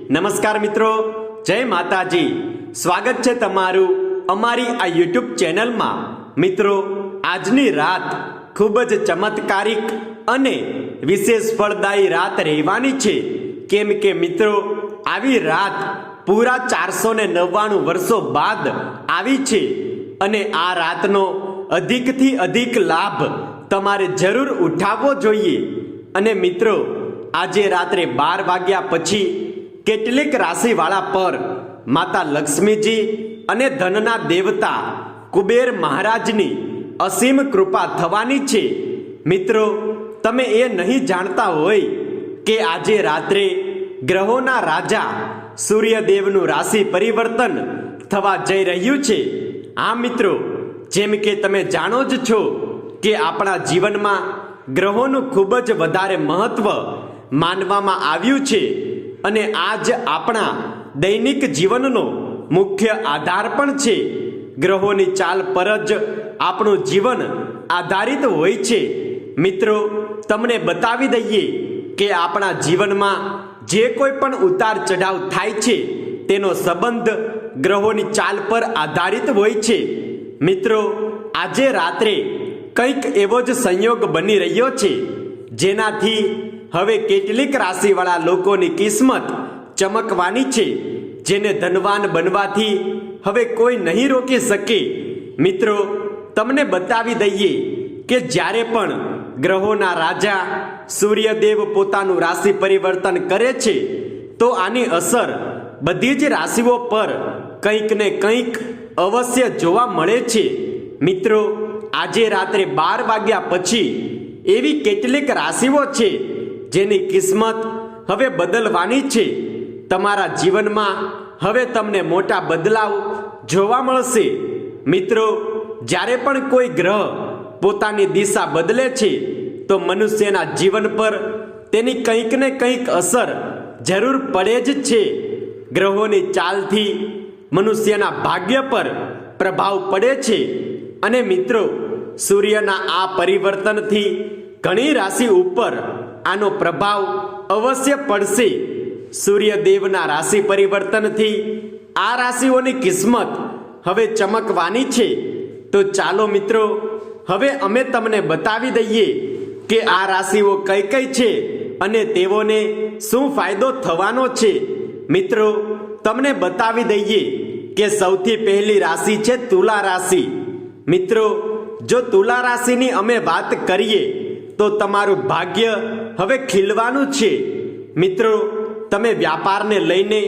નમસ્કાર મિત્રો, જય માતાજી। સ્વાગત છે તમારું અમારી આ યુટ્યુબ ચેનલમાં। મિત્રો, આજની રાત ખૂબ જ ચમત્કારિક અને વિશેષ ફળદાયી રાત રહેવાની છે, કેમ કે મિત્રો આવી રાત પૂરા 499 વર્ષો બાદ આવી છે અને આ રાતનો અધિકથી અધિક લાભ તમારે જરૂર ઉઠાવવો જોઈએ। અને મિત્રો, આજે રાત્રે 12 વાગ્યા પછી કેટલીક રાશિવાળા પર માતા લક્ષ્મીજી અને ધનના દેવતા કુબેર મહારાજની અસીમ કૃપા થવાની છે। મિત્રો, તમે એ નહીં જાણતા હોય કે આજે રાત્રે ગ્રહોના રાજા સૂર્યદેવનું રાશિ પરિવર્તન થવા જઈ રહ્યું છે। હા મિત્રો, જેમ કે તમે જાણો જ છો કે આપણા જીવનમાં ગ્રહોનું ખૂબ જ વધારે મહત્વ માનવામાં આવ્યું છે અને આજ આપણા દૈનિક જીવનનો મુખ્ય આધાર પણ છે। ગ્રહોની ચાલ પર જ આપણું જીવન આધારિત હોય છે। મિત્રો, તમને બતાવી દઈએ કે આપણા જીવનમાં જે કોઈ પણ ઉતાર ચઢાવ થાય છે તેનો સંબંધ ગ્રહોની ચાલ પર આધારિત હોય છે। મિત્રો, આજે રાત્રે કંઈક એવો જ સંયોગ બની રહ્યો છે જેનાથી હવે કેટલીક રાશિવાળા લોકોની કિસ્મત ચમકવાની છે, જેને ધનવાન બનવાથી હવે કોઈ નહીં રોકી શકે। મિત્રો, તમને બતાવી દઈએ કે જ્યારે પણ ગ્રહોના રાજા સૂર્યદેવ પોતાનું રાશિ પરિવર્તન કરે છે તો આની અસર બધી જ રાશિઓ પર કંઈક ને કંઈક અવશ્ય જોવા મળે છે। મિત્રો, આજે રાત્રે 12 વાગ્યા પછી એવી કેટલીક રાશિઓ છે જેની કિસ્મત હવે બદલવાની છે। તમારા જીવનમાં હવે તમને મોટા બદલાવ જોવા મળશે। મિત્રો, જ્યારે પણ કોઈ ગ્રહ પોતાની દિશા બદલે છે તો મનુષ્યના જીવન પર તેની કંઈક ને કંઈક અસર જરૂર પડે જ છે। ગ્રહોની ચાલથી મનુષ્યના ભાગ્ય પર પ્રભાવ પડે છે અને મિત્રો, સૂર્યના આ પરિવર્તનથી ઘણી રાશિ ઉપર આનો પ્રભાવ અવશ્ય પડશે। સૂર્યદેવના રાશિ પરિવર્તનથી આ રાશિઓની કિસ્મત હવે ચમકવાની છે। તો ચાલો મિત્રો, હવે અમે તમને બતાવી દઈએ કે આ રાશિઓ કઈ કઈ છે અને તેઓને શું ફાયદો થવાનો છે। મિત્રો, તમને બતાવી દઈએ કે સૌથી પહેલી રાશિ છે તુલા રાશિ। મિત્રો, જો તુલા રાશિની અમે વાત કરીએ તો તમારું ભાગ્ય હવે ખીલવાનું છે। મિત્રો, તમે વ્યાપારને લઈને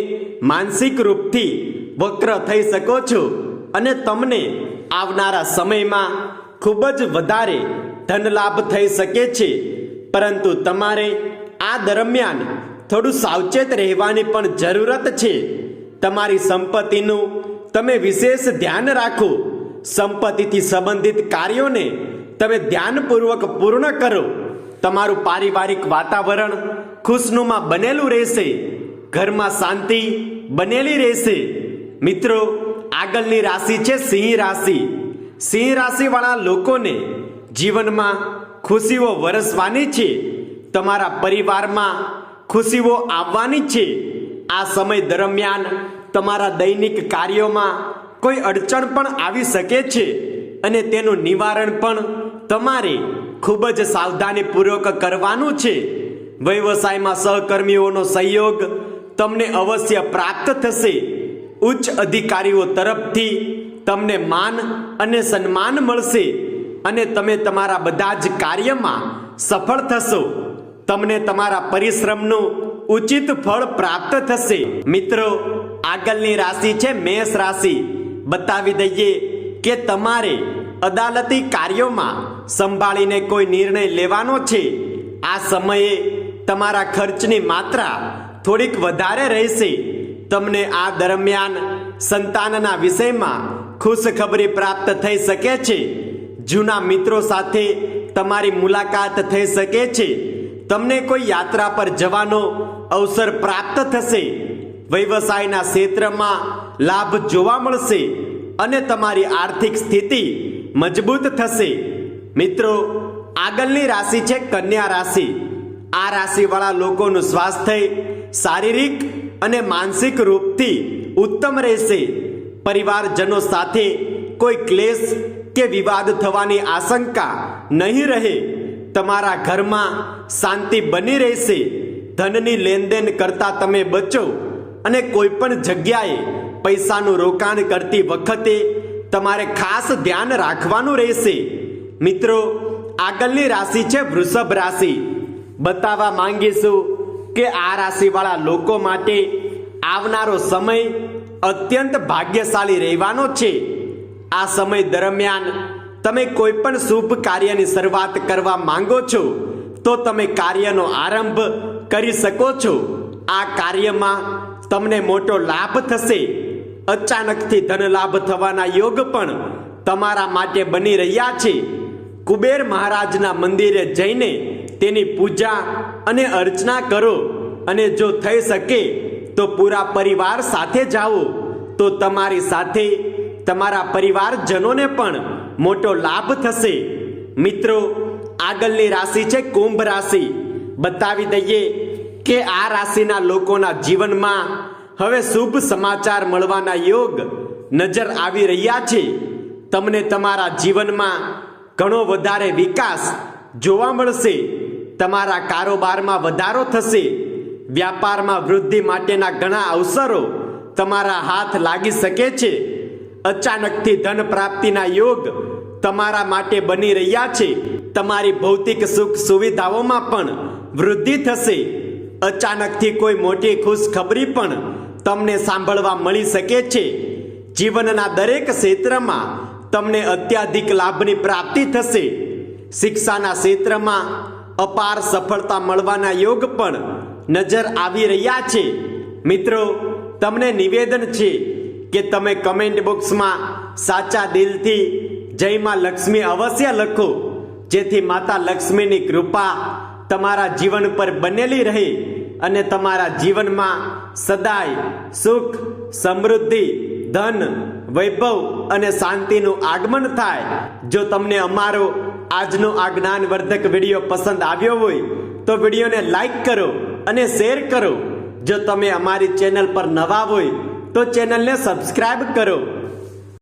માનસિક રૂપથી વક્ર થઈ શકો છો અને તમને આવનારા સમયમાં ખૂબ જ વધારે ધન લાભ થઈ શકે છે, પરંતુ તમારે આ દરમિયાન થોડું સાવચેત રહેવાની પણ જરૂરત છે। તમારી સંપત્તિનું તમે વિશેષ ધ્યાન રાખો। સંપત્તિથી સંબંધિત કાર્યોને તમે ધ્યાનપૂર્વક પૂર્ણ કરો। તમારું પારિવારિક વાતાવરણ ખુશનુમા બનેલું રહેશે, ઘરમાં શાંતિ બનેલી રહેશે। મિત્રો, આગળની રાશિ છે સિંહ રાશિ। સિંહ રાશિવાળા લોકોને જીવનમાં ખુશીઓ વરસવાની છે। તમારા પરિવારમાં ખુશીઓ આવવાની છે। આ સમય દરમિયાન તમારા દૈનિક કાર્યોમાં કોઈ અડચણ પણ આવી શકે છે અને તેનું નિવારણ પણ તમારે ખૂબ જ સાવધાનીપૂર્વક કરવાનું છે। વ્યવસાયમાં સહકર્મીઓનો સહયોગ તમને અવશ્ય પ્રાપ્ત થશે। ઉચ્ચ અધિકારીઓ તરફથી તમને માન અને સન્માન મળશે અને તમે તમારા બધા જ કાર્યમાં સફળ થશો। તમને તમારા પરિશ્રમનું ઉચિત ફળ પ્રાપ્ત થશે। મિત્રો, આગળની રાશિ છે મેષ રાશિ। બતાવી દઈએ કે તમારે અદાલતી કાર્યોમાં સંભાળીને કોઈ નિર્ણય લેવાનો છે। આ સમયે તમારા ખર્ચની માત્રા થોડીક વધારે રહેશે। તમને આ દરમિયાન સંતાનના વિષયમાં ખુશખબરી પ્રાપ્ત થઈ શકે છે। જૂના મિત્રો સાથે તમારી મુલાકાત થઈ શકે છે। તમને કોઈ યાત્રા પર જવાનો અવસર પ્રાપ્ત થશે। વ્યવસાયના ક્ષેત્રમાં લાભ જોવા મળશે અને તમારી આર્થિક સ્થિતિ મજબૂત થશે। મિત્રો, આગળની રાશિ છે કન્યા રાશિ। આ રાશિવાળા લોકોનું સ્વાસ્થ્ય શારીરિક અને માનસિક રૂપથી ઉત્તમ રહેશે. પરિવારજનો સાથે કોઈ ક્લેશ કે વિવાદ થવાની આશંકા નહીં રહે. તમારા ઘરમાં શાંતિ બની રહેશે. ધનની લેનદેન કરતા તમે બચો અને કોઈ પણ જગ્યાએ પૈસાનું રોકાણ કરતી વખતે તમારે ખાસ ધ્યાન રાખવાનું રહેશે. મિત્રો, આગળની રાશિ છે વૃષભ રાશિ. બતાવવા માંગીશું કે આ રાશિવાળા લોકો માટે આવનારો સમય અત્યંત ભાગ્યશાળી રહેવાનો છે. આ સમય દરમિયાન તમે કોઈ પણ શુભ કાર્યની શરૂઆત કરવા માંગો છો તો તમે કાર્યનો આરંભ કરી શકો છો. આ કાર્યમાં તમને મોટો લાભ થશે. અચાનકથી ધન લાભ થવાના યોગ પણ તમારા માટે બની રહ્યા છે. કુબેર મહારાજના મંદિરે જઈને તેની પૂજા અને અર્ચના કરો અને જો થઈ શકે તો પૂરા પરિવાર સાથે જાઓ તો તમારી સાથે તમારા પરિવારજનોને પણ મોટો લાભ થશે. મિત્રો, આગળની રાશિ છે કુંભ રાશિ. બતાવી દઈએ કે આ રાશિના લોકોના જીવનમાં હવે શુભ સમાચાર મળવાના યોગ નજર આવી રહ્યા છે. તમને તમારા જીવનમાં ઘણો વધારે વિકાસ જોવા મળશે. તમારા કારોબારમાં વધારો થશે. વ્યાપારમાં વૃદ્ધિ માટેના ઘણા અવસરો તમારા હાથ લાગી શકે છે. અચાનકથી ધન પ્રાપ્તિના યોગ તમારા માટે બની રહ્યા છે. તમારી ભૌતિક સુખ સુવિધાઓમાં પણ વૃદ્ધિ થશે. અચાનકથી કોઈ મોટી ખુશખબરી પણ તમને સાંભળવા મળી શકે છે. જીવનના દરેક ક્ષેત્રમાં તમને અત્યાધિક લાભની પ્રાપ્તિ થશે. શિક્ષાના ક્ષેત્રમાં અપાર સફળતા મળવાના યોગ પણ નજર આવી રહ્યા છે. મિત્રો, તમને નિવેદન છે કે તમે કમેન્ટ બોક્સમાં સાચા દિલથી જય માં લક્ષ્મી અવશ્ય લખો, જેથી માતા લક્ષ્મીની કૃપા તમારા જીવન પર બનેલી રહે અને તમારા જીવનમાં સદાય સુખ, સમૃદ્ધિ, ધન, વૈભવ અને શાંતિનું આગમન થાય. જો તમને અમારો આજનો આ જ્ઞાનવર્ધક વિડીયો પસંદ આવ્યો હોય તો વિડીયોને લાઈક કરો અને શેર કરો. જો તમે અમારી ચેનલ પર નવા હોય તો ચેનલને સબસ્ક્રાઇબ કરો